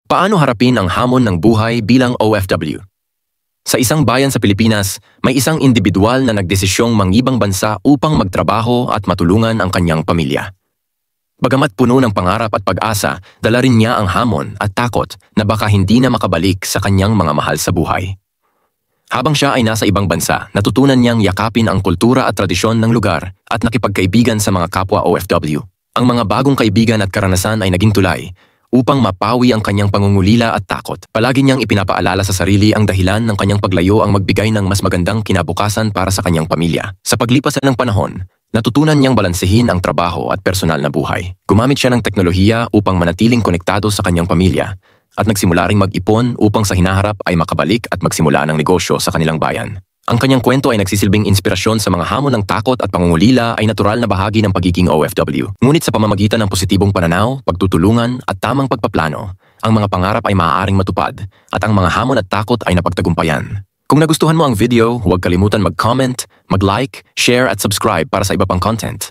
Paano harapin ang hamon ng buhay bilang OFW? Sa isang bayan sa Pilipinas, may isang individual na nagdesisyong mangibang bansa upang magtrabaho at matulungan ang kanyang pamilya. Bagamat puno ng pangarap at pag-asa, dala rin niya ang hamon at takot na baka hindi na makabalik sa kanyang mga mahal sa buhay. Habang siya ay nasa ibang bansa, natutunan niyang yakapin ang kultura at tradisyon ng lugar at nakipagkaibigan sa mga kapwa OFW. Ang mga bagong kaibigan at karanasan ay naging tulay upang mapawi ang kanyang pangungulila at takot. Palagi niyang ipinapaalala sa sarili ang dahilan ng kanyang paglayo ang magbigay ng mas magandang kinabukasan para sa kanyang pamilya. Sa paglipas ng panahon, natutunan niyang balansehin ang trabaho at personal na buhay. Gumamit siya ng teknolohiya upang manatiling konektado sa kanyang pamilya at nagsimula ring mag-ipon upang sa hinaharap ay makabalik at magsimula ng negosyo sa kanilang bayan. Ang kanyang kwento ay nagsisilbing inspirasyon sa mga hamon ng takot at pangungulila ay natural na bahagi ng pagiging OFW. Ngunit sa pamamagitan ng positibong pananaw, pagtutulungan at tamang pagpaplano, ang mga pangarap ay maaaring matupad at ang mga hamon at takot ay napagtagumpayan. Kung nagustuhan mo ang video, huwag kalimutan mag-comment, mag-like, share at subscribe para sa iba pang content.